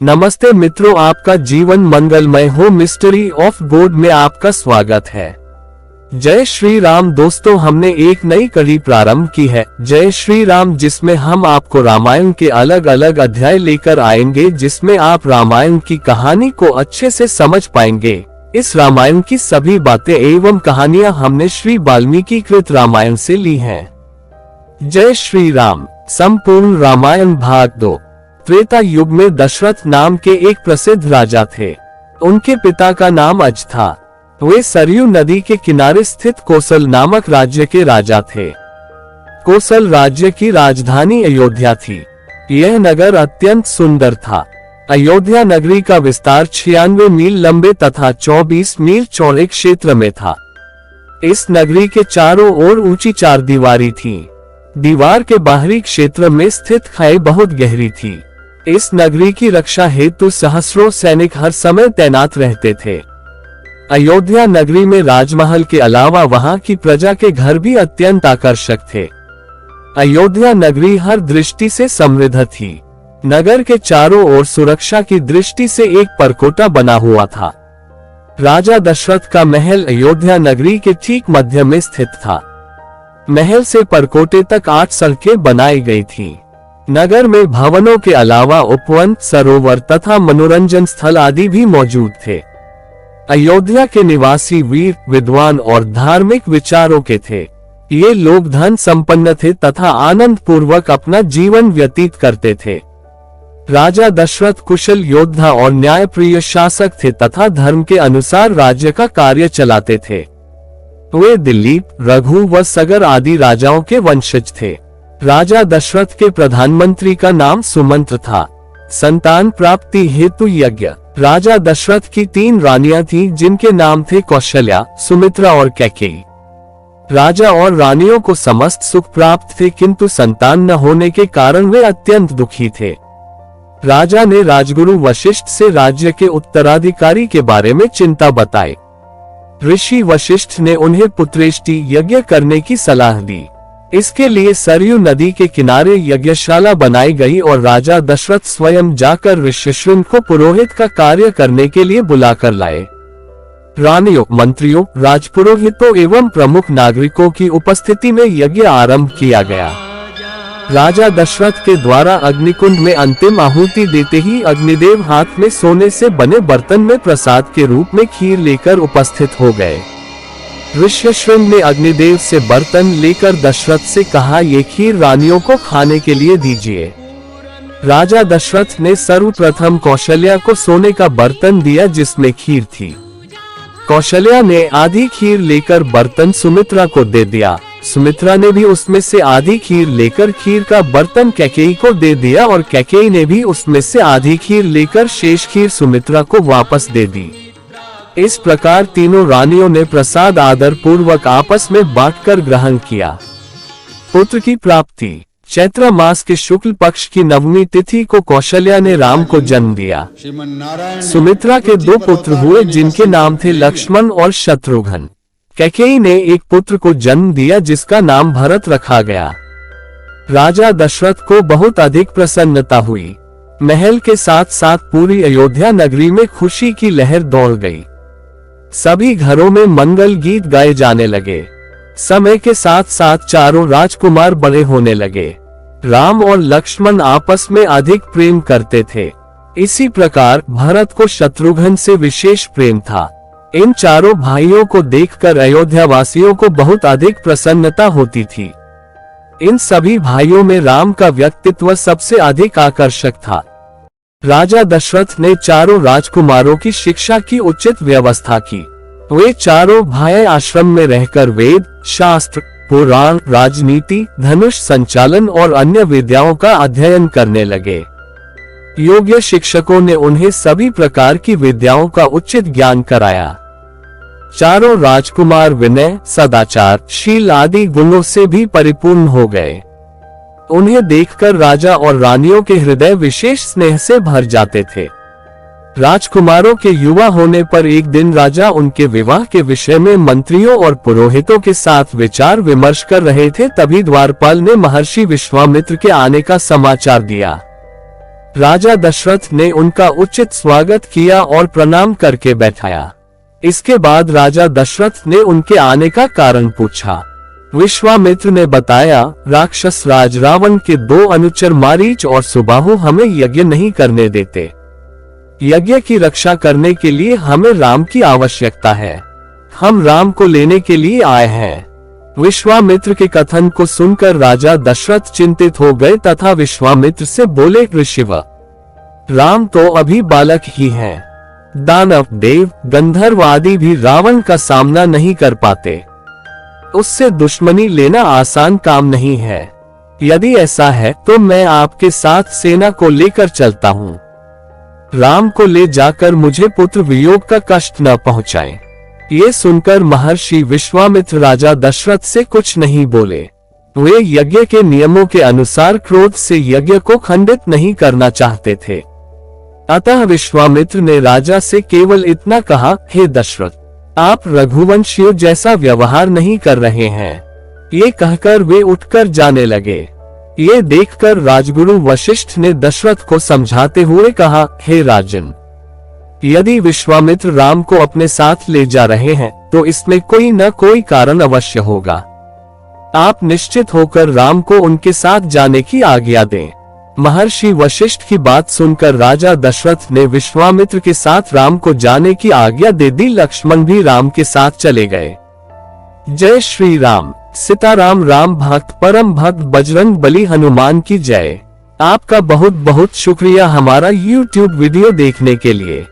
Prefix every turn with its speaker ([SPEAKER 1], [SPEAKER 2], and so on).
[SPEAKER 1] नमस्ते मित्रों, आपका जीवन मंगलमय हो। मिस्ट्री ऑफ गॉड में आपका स्वागत है। जय श्री राम दोस्तों, हमने एक नई कड़ी प्रारंभ की है, जय श्री राम, जिसमें हम आपको रामायण के अलग अलग अध्याय लेकर आएंगे, जिसमें आप रामायण की कहानी को अच्छे से समझ पाएंगे। इस रामायण की सभी बातें एवं कहानियां हमने श्री वाल्मीकि कृत रामायण से ली हैं। जय श्री राम। संपूर्ण रामायण भाग 2। त्रेता युग में दशरथ नाम के एक प्रसिद्ध राजा थे। उनके पिता का नाम अज था। वे सरयू नदी के किनारे स्थित कोसल नामक राज्य के राजा थे। कोसल राज्य की राजधानी अयोध्या थी। यह नगर अत्यंत सुंदर था। अयोध्या नगरी का विस्तार 96 मील लंबे तथा 24 मील चौड़े क्षेत्र में था। इस नगरी के चारों ओर ऊंची चारदीवारी थी। दीवार के बाहरी क्षेत्र में स्थित खाई बहुत गहरी थी। इस नगरी की रक्षा हेतु सहस्रों सैनिक हर समय तैनात रहते थे। अयोध्या नगरी में राजमहल के अलावा वहां की प्रजा के घर भी अत्यंत आकर्षक थे। अयोध्या नगरी हर दृष्टि से समृद्ध थी। नगर के चारों ओर सुरक्षा की दृष्टि से एक परकोटा बना हुआ था। राजा दशरथ का महल अयोध्या नगरी के ठीक मध्य में स्थित था। महल से परकोटे तक 8 सड़कें बनाई गई थीं। नगर में भवनों के अलावा उपवन, सरोवर तथा मनोरंजन स्थल आदि भी मौजूद थे। अयोध्या के निवासी वीर, विद्वान और धार्मिक विचारों के थे। ये लोग धन संपन्न थे तथा आनंद पूर्वक अपना जीवन व्यतीत करते थे। राजा दशरथ कुशल योद्धा और न्यायप्रिय शासक थे तथा धर्म के अनुसार राज्य का कार्य चलाते थे। वे दिलीप, रघु व सगर आदि राजाओं के वंशज थे। राजा दशरथ के प्रधानमंत्री का नाम सुमंत्र था। संतान प्राप्ति हेतु यज्ञ। राजा दशरथ की 3 रानियां थीं, जिनके नाम थे कौशल्या, सुमित्रा और कैकेयी। राजा और रानियों को समस्त सुख प्राप्त थे, किंतु संतान न होने के कारण वे अत्यंत दुखी थे। राजा ने राजगुरु वशिष्ठ से राज्य के उत्तराधिकारी के बारे में चिंता बताई। ऋषि वशिष्ठ ने उन्हें पुत्रेष्टि यज्ञ करने की सलाह दी। इसके लिए सरयू नदी के किनारे यज्ञशाला बनाई गई और राजा दशरथ स्वयं जाकर ऋष्यशृंग को पुरोहित का कार्य करने के लिए बुलाकर लाए। रानियों, मंत्रियों, राजपुरोहितों एवं प्रमुख नागरिकों की उपस्थिति में यज्ञ आरंभ किया गया। राजा दशरथ के द्वारा अग्निकुंड में अंतिम आहुति देते ही अग्निदेव हाथ में सोने से बने बर्तन में प्रसाद के रूप में खीर लेकर उपस्थित हो गए। ऋष्यशृंग ने अग्निदेव से बर्तन लेकर दशरथ से कहा, ये खीर रानियों को खाने के लिए दीजिए। राजा दशरथ ने सर्वप्रथम कौशल्या को सोने का बर्तन दिया जिसमें खीर थी। कौशल्या ने आधी खीर लेकर बर्तन सुमित्रा को दे दिया। सुमित्रा ने भी उसमें से आधी खीर लेकर खीर का बर्तन कैकेयी को दे दिया और कैकेयी ने भी उसमें से आधी खीर लेकर शेष खीर सुमित्रा को वापस दे दी। इस प्रकार तीनों रानियों ने प्रसाद आदर पूर्वक आपस में बांटकर ग्रहण किया। पुत्र की प्राप्ति। चैत्र मास के शुक्ल पक्ष की नवमी तिथि को कौशल्या ने राम को जन्म दिया। सुमित्रा के 2 पुत्र हुए, जिनके नाम थे लक्ष्मण और शत्रुघ्न। कैकेयी ने एक पुत्र को जन्म दिया जिसका नाम भरत रखा गया। राजा दशरथ को बहुत अधिक प्रसन्नता हुई। महल के साथ साथ पूरी अयोध्या नगरी में खुशी की लहर दौड़ गई। सभी घरों में मंगल गीत गाए जाने लगे। समय के साथ साथ चारों राजकुमार बड़े होने लगे। राम और लक्ष्मण आपस में अधिक प्रेम करते थे। इसी प्रकार भरत को शत्रुघ्न से विशेष प्रेम था। इन चारों भाइयों को देखकर अयोध्या वासियों को बहुत अधिक प्रसन्नता होती थी। इन सभी भाइयों में राम का व्यक्तित्व सबसे अधिक आकर्षक था। राजा दशरथ ने चारों राजकुमारों की शिक्षा की उचित व्यवस्था की। वे चारों भाई आश्रम में रहकर वेद, शास्त्र, पुराण, राजनीति, धनुष संचालन और अन्य विद्याओं का अध्ययन करने लगे। योग्य शिक्षकों ने उन्हें सभी प्रकार की विद्याओं का उचित ज्ञान कराया। चारों राजकुमार विनय, सदाचार, शील आदि गुणों से भी परिपूर्ण हो गए। उन्हें देखकर राजा और रानियों के हृदय विशेष स्नेह से भर जाते थे। राजकुमारों के युवा होने पर एक दिन राजा उनके विवाह के विषय में मंत्रियों और पुरोहितों के साथ विचार विमर्श कर रहे थे, तभी द्वारपाल ने महर्षि विश्वामित्र के आने का समाचार दिया। राजा दशरथ ने उनका उचित स्वागत किया और प्रणाम करके बैठाया। इसके बाद राजा दशरथ ने उनके आने का कारण पूछा। विश्वामित्र ने बताया, राक्षस राज रावण के 2 अनुचर मारीच और सुबाहु हमें यज्ञ नहीं करने देते। यज्ञ की रक्षा करने के लिए हमें राम की आवश्यकता है। हम राम को लेने के लिए आए हैं। विश्वामित्र के कथन को सुनकर राजा दशरथ चिंतित हो गए तथा विश्वामित्र से बोले, ऋषिव, राम तो अभी बालक ही हैं। दानव, देव, गंधर्व आदि भी रावण का सामना नहीं कर पाते। उससे दुश्मनी लेना आसान काम नहीं है। यदि ऐसा है तो मैं आपके साथ सेना को लेकर चलता हूँ। राम को ले जाकर मुझे पुत्र वियोग का कष्ट न पहुँचाएं। ये सुनकर महर्षि विश्वामित्र राजा दशरथ से कुछ नहीं बोले। वे यज्ञ के नियमों के अनुसार क्रोध से यज्ञ को खंडित नहीं करना चाहते थे। अतः विश्वामित्र ने राजा से केवल इतना कहा, हे दशरथ, आप रघुवंशियों जैसा व्यवहार नहीं कर रहे हैं। ये कहकर वे उठकर जाने लगे। ये देखकर राजगुरु वशिष्ठ ने दशरथ को समझाते हुए कहा, हे राजन, यदि विश्वामित्र राम को अपने साथ ले जा रहे हैं तो इसमें कोई न कोई कारण अवश्य होगा। आप निश्चित होकर राम को उनके साथ जाने की आज्ञा दें। महर्षि वशिष्ठ की बात सुनकर राजा दशरथ ने विश्वामित्र के साथ राम को जाने की आज्ञा दे दी। लक्ष्मण भी राम के साथ चले गए। जय श्री राम। सीताराम राम भक्त परम भक्त बजरंग बली हनुमान की जय। आपका बहुत बहुत शुक्रिया हमारा YouTube वीडियो देखने के लिए।